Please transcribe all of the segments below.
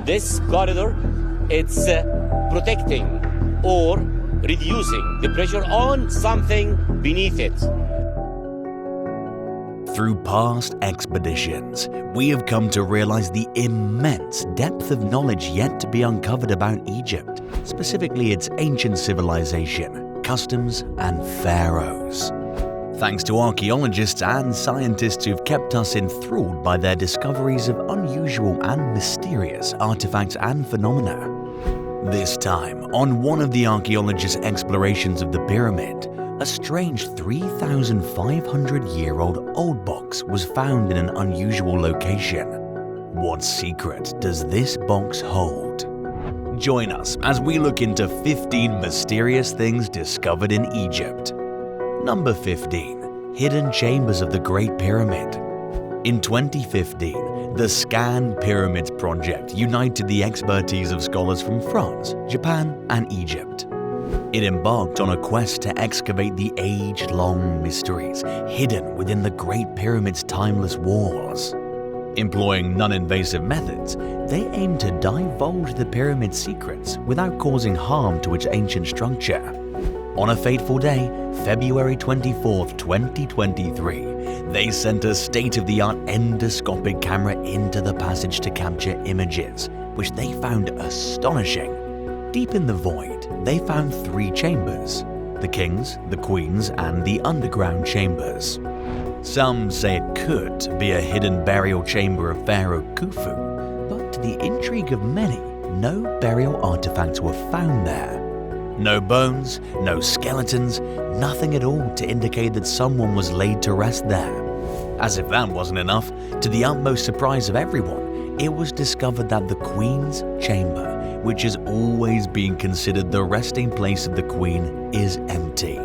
This corridor, it's protecting or reducing the pressure on something beneath it. Through past expeditions, we have come to realize the immense depth of knowledge yet to be uncovered about Egypt, specifically its ancient civilization, customs, and pharaohs. Thanks to archaeologists and scientists who've kept us enthralled by their discoveries of unusual and mysterious artifacts and phenomena. This time, on one of the archaeologists' explorations of the pyramid, a strange 3,500-year-old old box was found in an unusual location. What secret does this box hold? Join us as we look into 15 mysterious things discovered in Egypt. Number 15. Hidden Chambers of the Great Pyramid. In 2015, the ScanPyramids project united the expertise of scholars from France, Japan, and Egypt. It embarked on a quest to excavate the age-long mysteries hidden within the Great Pyramid's timeless walls. Employing non-invasive methods, they aimed to divulge the pyramid's secrets without causing harm to its ancient structure. On a fateful day, February 24, 2023, they sent a state-of-the-art endoscopic camera into the passage to capture images, which they found astonishing. Deep in the void, they found 3 chambers: the king's, the queen's, and the underground chambers. Some say it could be a hidden burial chamber of Pharaoh Khufu, but to the intrigue of many, no burial artifacts were found there. No bones, no skeletons, nothing at all to indicate that someone was laid to rest there. As if that wasn't enough, to the utmost surprise of everyone, it was discovered that the Queen's chamber, which has always been considered the resting place of the Queen, is empty.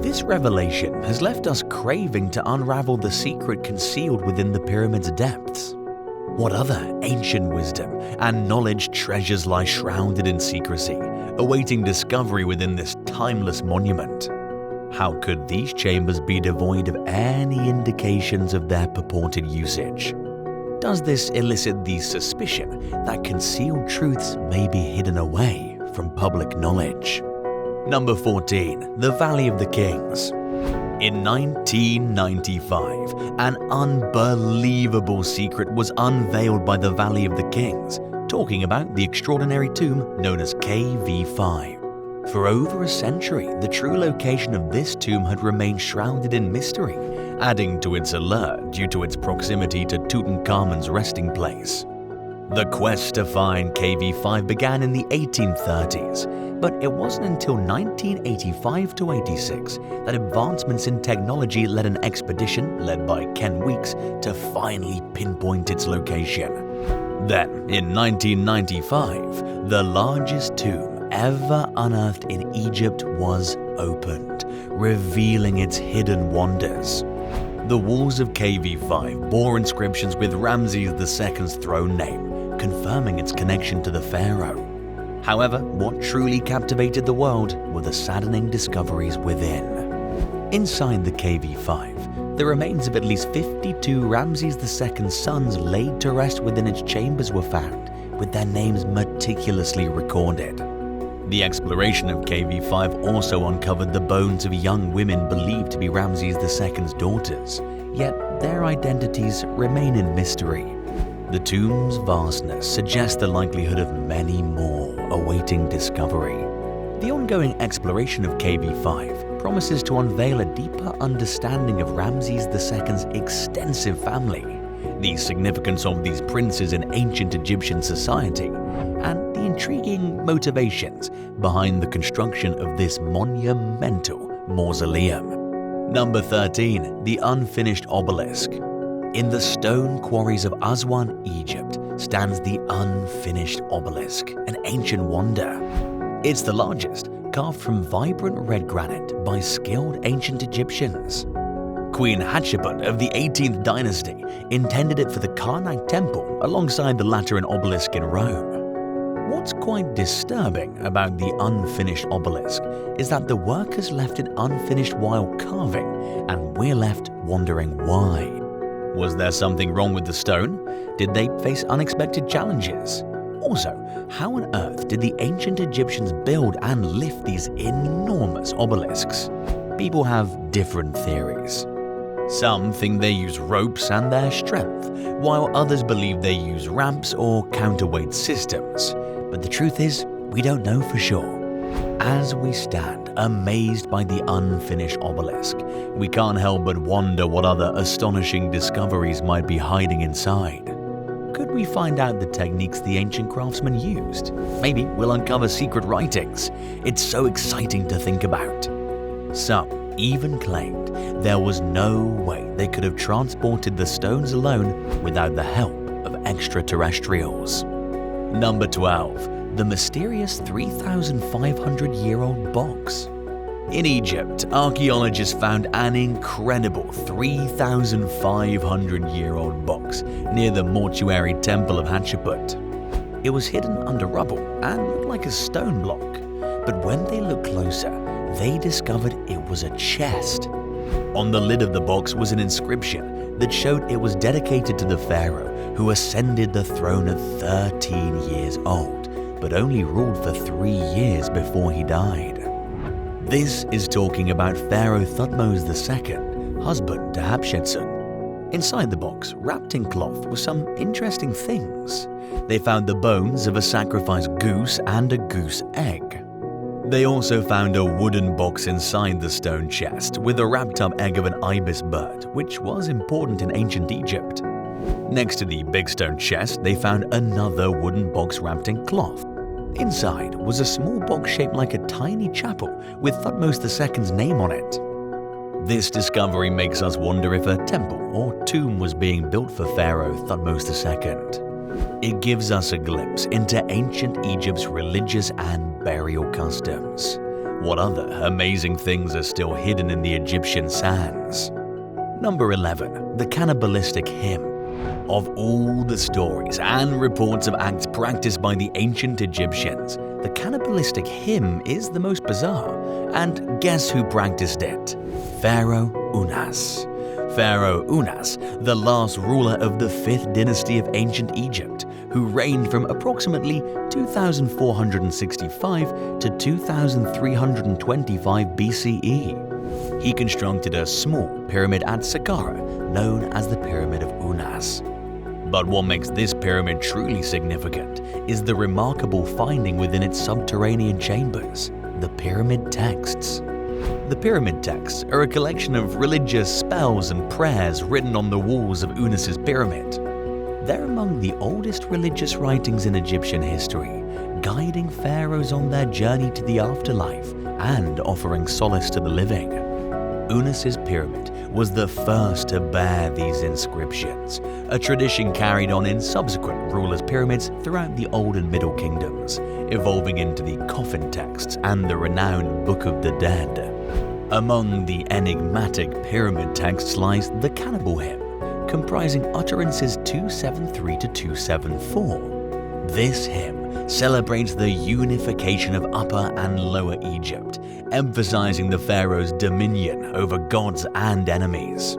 This revelation has left us craving to unravel the secret concealed within the pyramid's depths. What other ancient wisdom and knowledge treasures lie shrouded in secrecy, awaiting discovery within this timeless monument? How could these chambers be devoid of any indications of their purported usage? Does this elicit the suspicion that concealed truths may be hidden away from public knowledge? Number 14. The Valley of the Kings. In 1995, an unbelievable secret was unveiled by the Valley of the Kings, talking about the extraordinary tomb known as KV5. For over a century, the true location of this tomb had remained shrouded in mystery, adding to its allure due to its proximity to Tutankhamun's resting place. The quest to find KV5 began in the 1830s, but it wasn't until 1985-86 that advancements in technology led an expedition led by Ken Weeks to finally pinpoint its location. Then, in 1995, the largest tomb ever unearthed in Egypt was opened, revealing its hidden wonders. The walls of KV5 bore inscriptions with Ramses II's throne name, confirming its connection to the pharaoh. However, what truly captivated the world were the saddening discoveries within. Inside the KV5, the remains of at least 52 Ramses II's sons laid to rest within its chambers were found, with their names meticulously recorded. The exploration of KV5 also uncovered the bones of young women believed to be Ramses II's daughters, yet their identities remain in mystery. The tomb's vastness suggests the likelihood of many more awaiting discovery. The ongoing exploration of KV5 promises to unveil a deeper understanding of Ramses II's extensive family, the significance of these princes in ancient Egyptian society, and the intriguing motivations behind the construction of this monumental mausoleum. Number 13. The Unfinished Obelisk. In the stone quarries of Aswan, Egypt, stands the Unfinished Obelisk, an ancient wonder. It's the largest, carved from vibrant red granite by skilled ancient Egyptians. Queen Hatshepsut of the 18th dynasty intended it for the Karnak temple alongside the Lateran obelisk in Rome. What's quite disturbing about the unfinished obelisk is that the workers left it unfinished while carving, and we're left wondering why. Was there something wrong with the stone? Did they face unexpected challenges? Also, how on earth did the ancient Egyptians build and lift these enormous obelisks? People have different theories. Some think they use ropes and their strength, while others believe they use ramps or counterweight systems. But the truth is, we don't know for sure. As we stand, amazed by the unfinished obelisk, we can't help but wonder what other astonishing discoveries might be hiding inside. Could we find out the techniques the ancient craftsmen used? Maybe we'll uncover secret writings. It's so exciting to think about. Some even claimed there was no way they could have transported the stones alone without the help of extraterrestrials. Number 12. The mysterious 3,500-year-old box. In Egypt, archaeologists found an incredible 3,500-year-old box near the mortuary temple of Hatshepsut. It was hidden under rubble and looked like a stone block, but when they looked closer, they discovered it was a chest. On the lid of the box was an inscription that showed it was dedicated to the pharaoh who ascended the throne at 13 years old, but only ruled for 3 years before he died. This is talking about Pharaoh Thutmose II, husband to Hatshepsut. Inside the box, wrapped in cloth, were some interesting things. They found the bones of a sacrificed goose and a goose egg. They also found a wooden box inside the stone chest with a wrapped-up egg of an ibis bird, which was important in ancient Egypt. Next to the big stone chest, they found another wooden box wrapped in cloth. Inside was a small box shaped like a tiny chapel with Thutmose II's name on it. This discovery makes us wonder if a temple or tomb was being built for Pharaoh Thutmose II. It gives us a glimpse into ancient Egypt's religious and burial customs. What other amazing things are still hidden in the Egyptian sands? Number 11. The Cannibalistic Hymn. Of all the stories and reports of acts practiced by the ancient Egyptians, the Cannibalistic Hymn is the most bizarre. And guess who practiced it? Pharaoh Unas. Pharaoh Unas, the last ruler of the 5th dynasty of ancient Egypt, who reigned from approximately 2465 to 2325 BCE. He constructed a small pyramid at Saqqara, known as the Pyramid of Unas. But what makes this pyramid truly significant is the remarkable finding within its subterranean chambers, the pyramid texts. The pyramid texts are a collection of religious spells and prayers written on the walls of Unas's pyramid. They're among the oldest religious writings in Egyptian history, guiding pharaohs on their journey to the afterlife and offering solace to the living. Unas's pyramid was the first to bear these inscriptions, a tradition carried on in subsequent rulers' pyramids throughout the Old and Middle Kingdoms, evolving into the coffin texts and the renowned Book of the Dead. Among the enigmatic pyramid texts lies the Cannibal Hymn, comprising utterances 273 to 274. This hymn celebrates the unification of Upper and Lower Egypt, emphasizing the pharaoh's dominion over gods and enemies.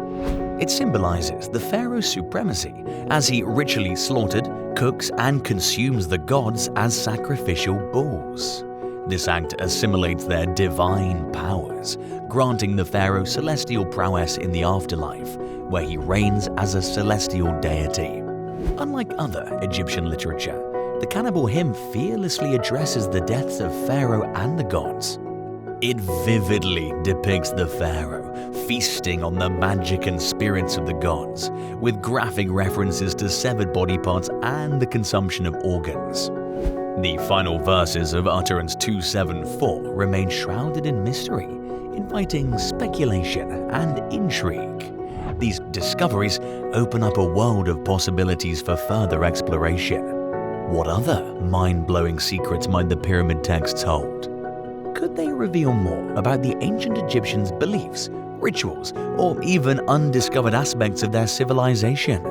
It symbolizes the pharaoh's supremacy as he ritually slaughtered, cooks, and consumes the gods as sacrificial bulls. This act assimilates their divine powers, granting the pharaoh celestial prowess in the afterlife, where he reigns as a celestial deity. Unlike other Egyptian literature, the Cannibal Hymn fearlessly addresses the deaths of Pharaoh and the gods. It vividly depicts the pharaoh feasting on the magic and spirits of the gods, with graphic references to severed body parts and the consumption of organs. The final verses of utterance 274 remain shrouded in mystery, inviting speculation and intrigue. These discoveries open up a world of possibilities for further exploration. What other mind-blowing secrets might the pyramid texts hold? Could they reveal more about the ancient Egyptians' beliefs, rituals, or even undiscovered aspects of their civilization?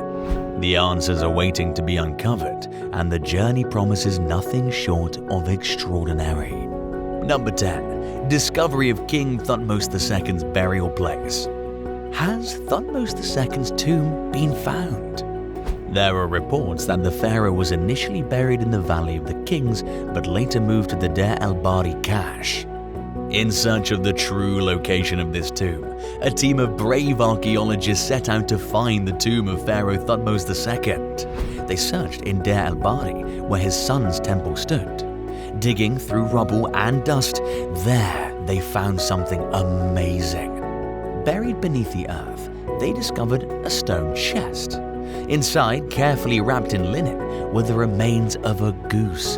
The answers are waiting to be uncovered, and the journey promises nothing short of extraordinary. Number 10. Discovery of King Thutmose II's burial place. Has Thutmose II's tomb been found? There are reports that the pharaoh was initially buried in the Valley of the Kings, but later moved to the Deir el-Bahari cache. In search of the true location of this tomb, a team of brave archaeologists set out to find the tomb of Pharaoh Thutmose II. They searched in Deir el-Bahari, where his son's temple stood. Digging through rubble and dust, there they found something amazing. Buried beneath the earth, they discovered a stone chest. Inside, carefully wrapped in linen, were the remains of a goose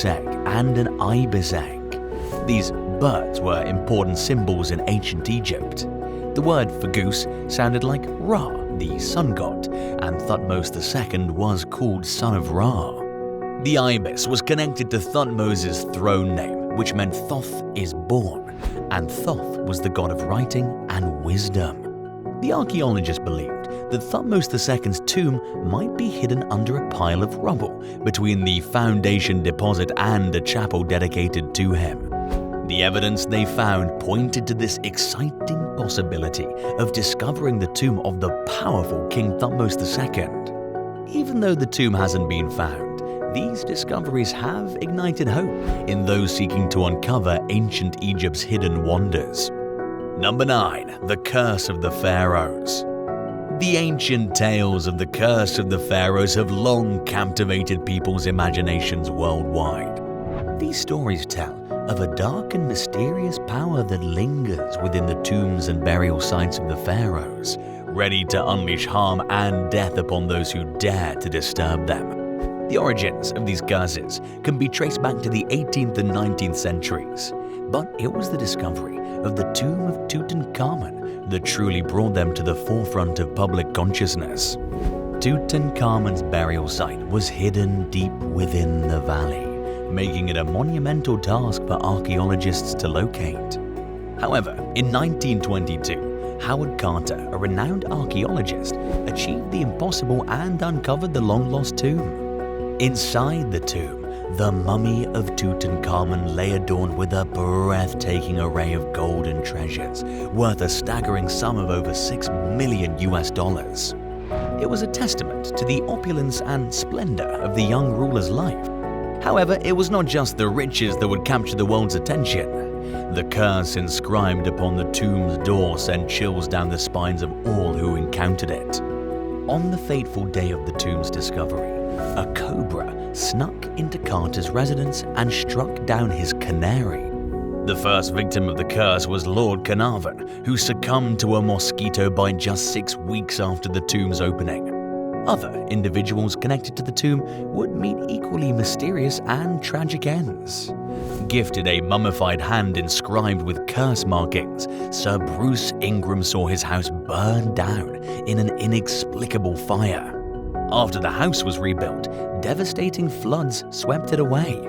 egg, and an ibis egg. These birds were important symbols in ancient Egypt. The word for goose sounded like Ra, the sun god, and Thutmose II was called son of Ra. The ibis was connected to Thutmose's throne name, which meant Thoth is born, and Thoth was the god of writing and wisdom. The archaeologists believed that Thutmose II's tomb might be hidden under a pile of rubble between the foundation deposit and a chapel dedicated to him. The evidence they found pointed to this exciting possibility of discovering the tomb of the powerful King Thutmose II. Even though the tomb hasn't been found, these discoveries have ignited hope in those seeking to uncover ancient Egypt's hidden wonders. Number 9. The Curse of the Pharaohs. The ancient tales of the Curse of the Pharaohs have long captivated people's imaginations worldwide. These stories tell of a dark and mysterious power that lingers within the tombs and burial sites of the pharaohs, ready to unleash harm and death upon those who dare to disturb them. The origins of these curses can be traced back to the 18th and 19th centuries, but it was the discovery of the tomb of Tutankhamun that truly brought them to the forefront of public consciousness. Tutankhamun's burial site was hidden deep within the valley, making it a monumental task for archaeologists to locate. However, in 1922, Howard Carter, a renowned archaeologist, achieved the impossible and uncovered the long-lost tomb. Inside the tomb, the mummy of Tutankhamun lay adorned with a breathtaking array of golden treasures, worth a staggering sum of over $6 million. It was a testament to the opulence and splendor of the young ruler's life. However, it was not just the riches that would capture the world's attention. The curse inscribed upon the tomb's door sent chills down the spines of all who encountered it. On the fateful day of the tomb's discovery, a cobra snuck into Carter's residence and struck down his canary. The first victim of the curse was Lord Carnarvon, who succumbed to a mosquito bite just 6 weeks after the tomb's opening. Other individuals connected to the tomb would meet equally mysterious and tragic ends. Gifted a mummified hand inscribed with curse markings, Sir Bruce Ingram saw his house burn down in an inexplicable fire. After the house was rebuilt, devastating floods swept it away.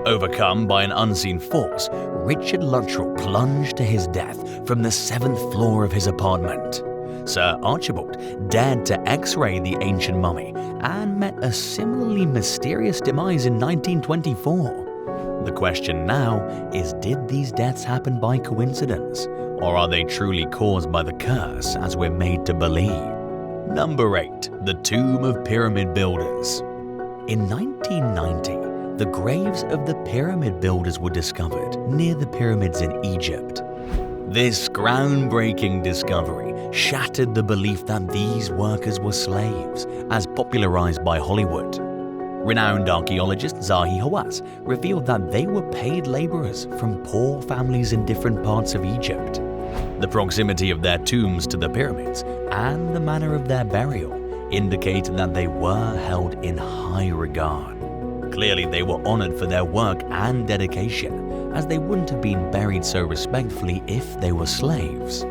Overcome by an unseen force, Richard Luttrell plunged to his death from the 7th floor of his apartment. Sir Archibald dared to X-ray the ancient mummy and met a similarly mysterious demise in 1924. The question now is, did these deaths happen by coincidence, or are they truly caused by the curse as we're made to believe? Number 8. The Tomb of Pyramid Builders. In 1990, the graves of the pyramid builders were discovered near the pyramids in Egypt. This groundbreaking discovery shattered the belief that these workers were slaves, as popularized by Hollywood. Renowned archaeologist Zahi Hawass revealed that they were paid laborers from poor families in different parts of Egypt. The proximity of their tombs to the pyramids and the manner of their burial indicated that they were held in high regard. Clearly, they were honored for their work and dedication, as they wouldn't have been buried so respectfully if they were slaves.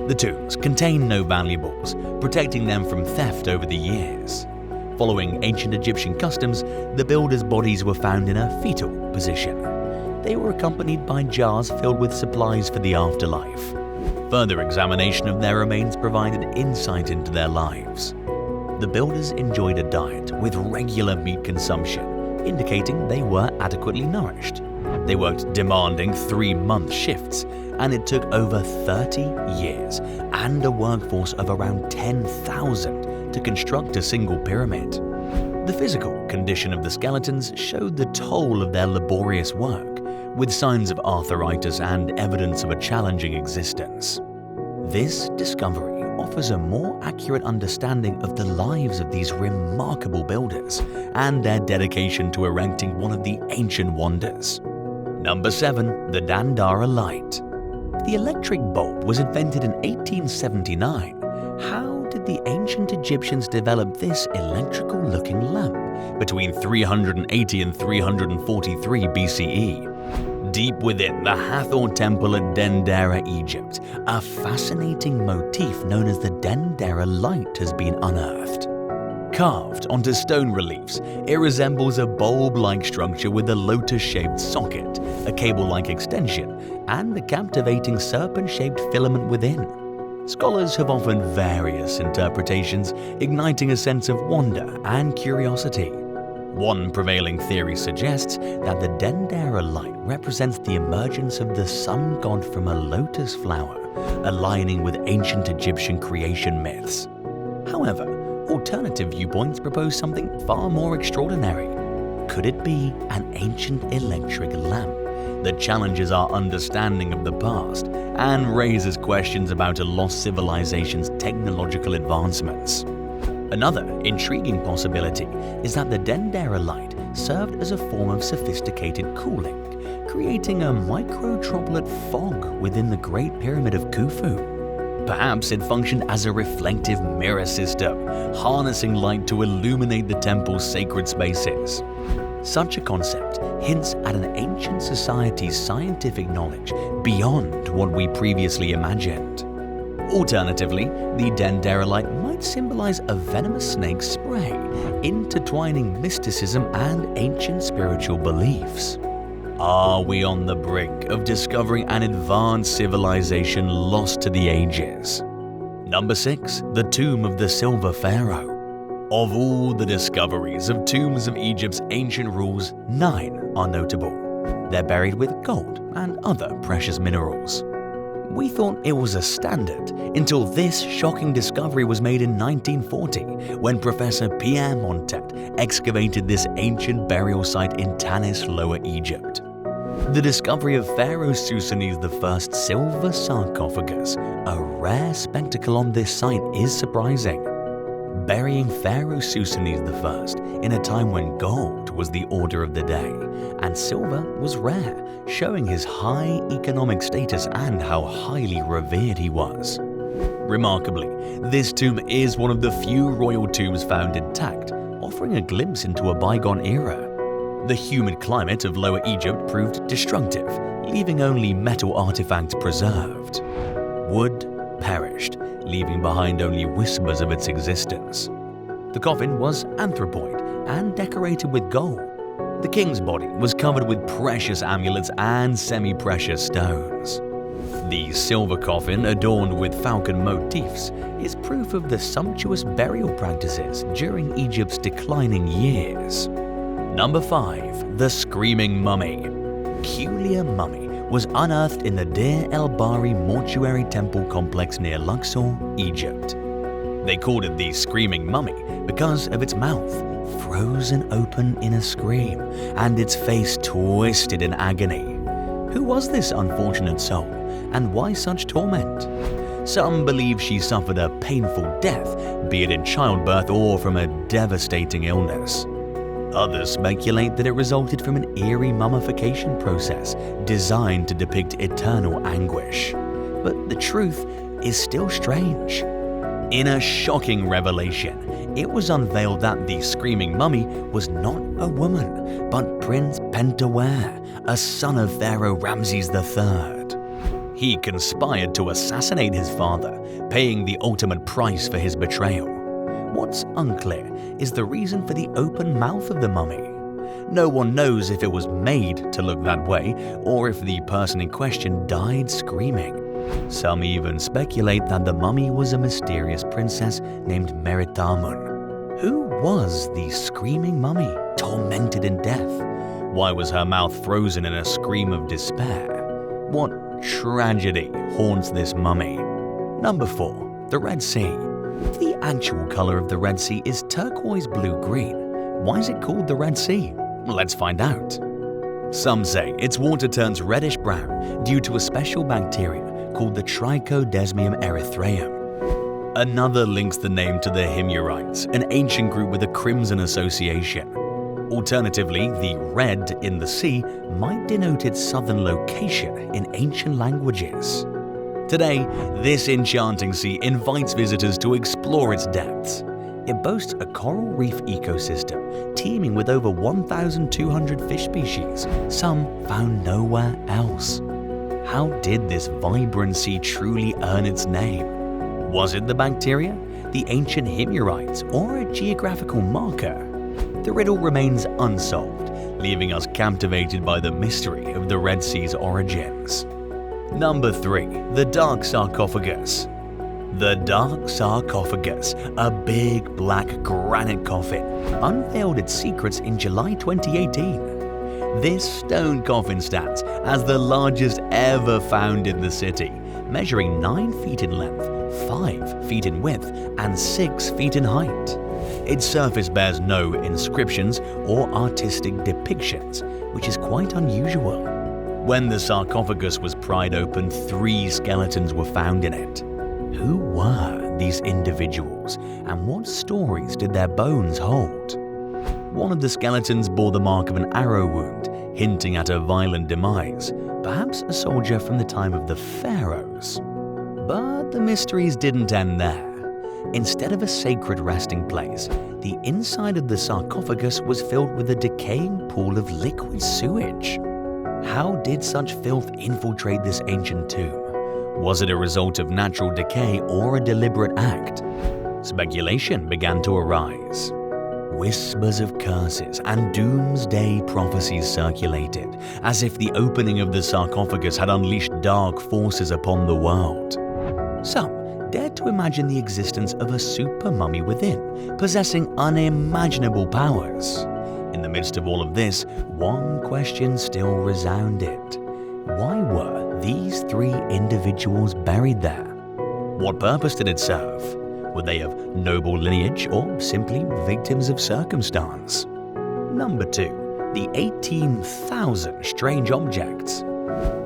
The tombs contain no valuables, protecting them from theft over the years. Following ancient Egyptian customs, the builders' bodies were found in a fetal position. They were accompanied by jars filled with supplies for the afterlife. Further examination of their remains provided insight into their lives. The builders enjoyed a diet with regular meat consumption, indicating they were adequately nourished. They worked demanding 3-month shifts, and it took over 30 years and a workforce of around 10,000 to construct a single pyramid. The physical condition of the skeletons showed the toll of their laborious work, with signs of arthritis and evidence of a challenging existence. This discovery offers a more accurate understanding of the lives of these remarkable builders and their dedication to erecting one of the ancient wonders. Number 7. The Dendara Light. The electric bulb was invented in 1879. How did the ancient Egyptians develop this electrical-looking lamp between 380 and 343 BCE? Deep within the Hathor Temple at Dendara, Egypt, a fascinating motif known as the Dendara Light has been unearthed. Carved onto stone reliefs, it resembles a bulb-like structure with a lotus-shaped socket, a cable-like extension, and a captivating serpent-shaped filament within. Scholars have offered various interpretations, igniting a sense of wonder and curiosity. One prevailing theory suggests that the Dendara Light represents the emergence of the sun god from a lotus flower, aligning with ancient Egyptian creation myths. However, alternative viewpoints propose something far more extraordinary. Could it be an ancient electric lamp that challenges our understanding of the past and raises questions about a lost civilization's technological advancements? Another intriguing possibility is that the Dendara Light served as a form of sophisticated cooling, creating a micro-droplet fog within the Great Pyramid of Khufu. Perhaps it functioned as a reflective mirror system, harnessing light to illuminate the temple's sacred spaces. Such a concept hints at an ancient society's scientific knowledge beyond what we previously imagined. Alternatively, the Dendara Light might symbolize a venomous snake spray, intertwining mysticism and ancient spiritual beliefs. Are we on the brink of discovering an advanced civilization lost to the ages? Number 6. The Tomb of the Silver Pharaoh. Of all the discoveries of tombs of Egypt's ancient rulers, 9 are notable. They're buried with gold and other precious minerals. We thought it was a standard until this shocking discovery was made in 1940 when Professor Pierre Montet excavated this ancient burial site in Tanis, Lower Egypt. The discovery of Pharaoh Susanes I's silver sarcophagus, a rare spectacle on this site, is surprising. Burying Pharaoh Susanes I in a time when gold was the order of the day and silver was rare, showing his high economic status and how highly revered he was. Remarkably, this tomb is one of the few royal tombs found intact, offering a glimpse into a bygone era. The humid climate of Lower Egypt proved destructive, leaving only metal artifacts preserved. Wood perished, leaving behind only whispers of its existence. The coffin was anthropoid and decorated with gold. The king's body was covered with precious amulets and semi-precious stones. The silver coffin, adorned with falcon motifs, is proof of the sumptuous burial practices during Egypt's declining years. Number 5. The Screaming Mummy. Peculiar mummy was unearthed in the Deir el-Bahri mortuary temple complex near Luxor, Egypt. They called it the Screaming Mummy because of its mouth, frozen open in a scream, and its face twisted in agony. Who was this unfortunate soul, and why such torment? Some believe she suffered a painful death, be it in childbirth or from a devastating illness. Others speculate that it resulted from an eerie mummification process designed to depict eternal anguish. But the truth is still strange. In a shocking revelation, it was unveiled that the Screaming Mummy was not a woman, but Prince Pentawere, a son of Pharaoh Ramses III. He conspired to assassinate his father, paying the ultimate price for his betrayal. What's unclear is the reason for the open mouth of the mummy. No one knows if it was made to look that way or if the person in question died screaming. Some even speculate that the mummy was a mysterious princess named Meritamun. Who was the Screaming Mummy, tormented in death? Why was her mouth frozen in a scream of despair? What tragedy haunts this mummy? Number 4. The Red Sea. The actual color of the Red Sea is turquoise blue-green. Why is it called the Red Sea? Let's find out. Some say its water turns reddish-brown due to a special bacteria called the Trichodesmium erythraeum. Another links the name to the Himyarites, an ancient group with a crimson association. Alternatively, the red in the sea might denote its southern location in ancient languages. Today, this enchanting sea invites visitors to explore its depths. It boasts a coral reef ecosystem teeming with over 1,200 fish species, some found nowhere else. How did this vibrant sea truly earn its name? Was it the bacteria, the ancient Himyarites, or a geographical marker? The riddle remains unsolved, leaving us captivated by the mystery of the Red Sea's origins. Number 3. The Dark Sarcophagus. The Dark Sarcophagus, a big black granite coffin, unveiled its secrets in July 2018. This stone coffin stands as the largest ever found in the city, measuring 9 feet in length, 5 feet in width, and 6 feet in height. Its surface bears no inscriptions or artistic depictions, which is quite unusual. When the sarcophagus was pried open, 3 skeletons were found in it. Who were these individuals, and what stories did their bones hold? One of the skeletons bore the mark of an arrow wound, hinting at a violent demise, perhaps a soldier from the time of the Pharaohs. But the mysteries didn't end there. Instead of a sacred resting place, the inside of the sarcophagus was filled with a decaying pool of liquid sewage. How did such filth infiltrate this ancient tomb? Was it a result of natural decay or a deliberate act? Speculation began to arise. Whispers of curses and doomsday prophecies circulated, as if the opening of the sarcophagus had unleashed dark forces upon the world. Some dared to imagine the existence of a super mummy within, possessing unimaginable powers. In the midst of all of this, one question still resounded. Why were these 3 individuals buried there? What purpose did it serve? Were they of noble lineage or simply victims of circumstance? Number 2. The 18,000 strange objects.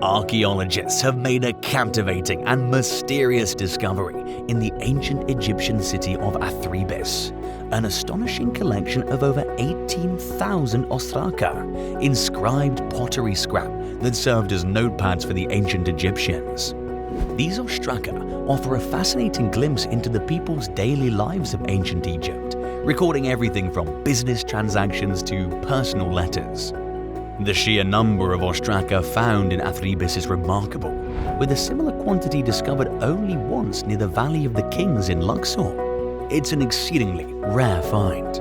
Archaeologists have made a captivating and mysterious discovery in the ancient Egyptian city of Athribis, an astonishing collection of over 18,000 ostraka, inscribed pottery scrap that served as notepads for the ancient Egyptians. These ostraka offer a fascinating glimpse into the people's daily lives of ancient Egypt, recording everything from business transactions to personal letters. The sheer number of ostraka found in Athribis is remarkable, with a similar quantity discovered only once near the Valley of the Kings in Luxor. It's an exceedingly rare find.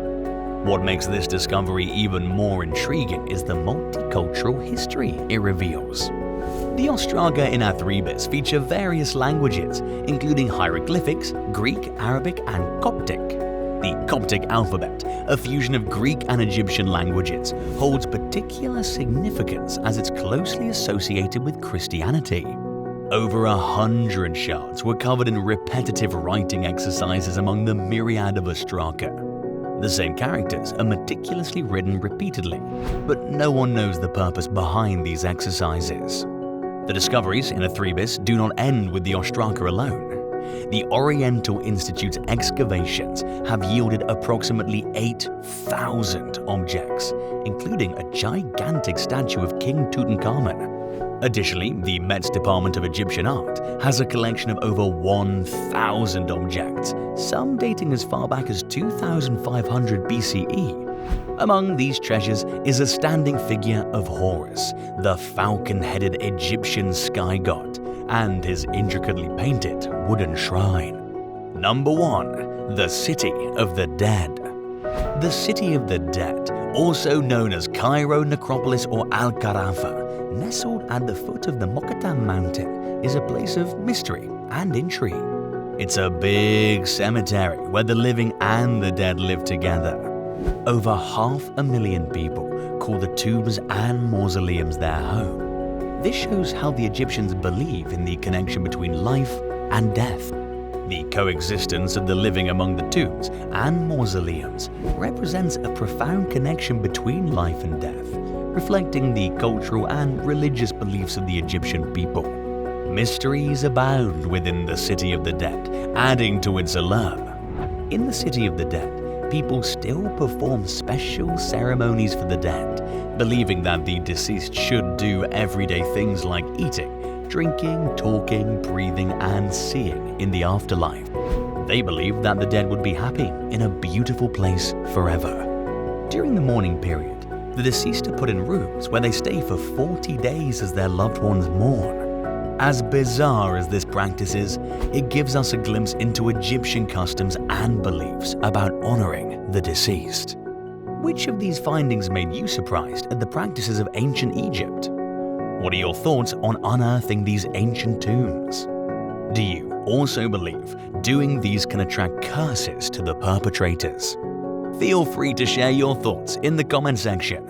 What makes this discovery even more intriguing is the multicultural history it reveals. The ostraka in Athribis feature various languages, including hieroglyphics, Greek, Arabic, and Coptic. The Coptic alphabet, a fusion of Greek and Egyptian languages, holds particular significance as it's closely associated with Christianity. Over 100 shards were covered in repetitive writing exercises among the myriad of ostraka. The same characters are meticulously written repeatedly, but no one knows the purpose behind these exercises. The discoveries in Athribis do not end with the ostraka alone. The Oriental Institute's excavations have yielded approximately 8,000 objects, including a gigantic statue of King Tutankhamun. Additionally, the Met's Department of Egyptian Art has a collection of over 1,000 objects, some dating as far back as 2,500 BCE. Among these treasures is a standing figure of Horus, the falcon-headed Egyptian sky god, and his intricately painted wooden shrine. Number 1. The City of the Dead. The City of the Dead, also known as Cairo Necropolis or Al-Karafa, nestled at the foot of the Mokattam mountain, is a place of mystery and intrigue. It's a big cemetery where the living and the dead live together. Over 500,000 people call the tombs and mausoleums their home. This shows how the Egyptians believe in the connection between life and death. The coexistence of the living among the tombs and mausoleums represents a profound connection between life and death, reflecting the cultural and religious beliefs of the Egyptian people. Mysteries abound within the City of the Dead, adding to its allure. In the City of the Dead, people still perform special ceremonies for the dead, believing that the deceased should do everyday things like eating, drinking, talking, breathing, and seeing in the afterlife. They believe that the dead would be happy in a beautiful place forever. During the mourning period, the deceased are put in rooms where they stay for 40 days as their loved ones mourn. As bizarre as this practice is, it gives us a glimpse into Egyptian customs and beliefs about honoring the deceased. Which of these findings made you surprised at the practices of ancient Egypt? What are your thoughts on unearthing these ancient tombs? Do you also believe doing these can attract curses to the perpetrators? Feel free to share your thoughts in the comment section.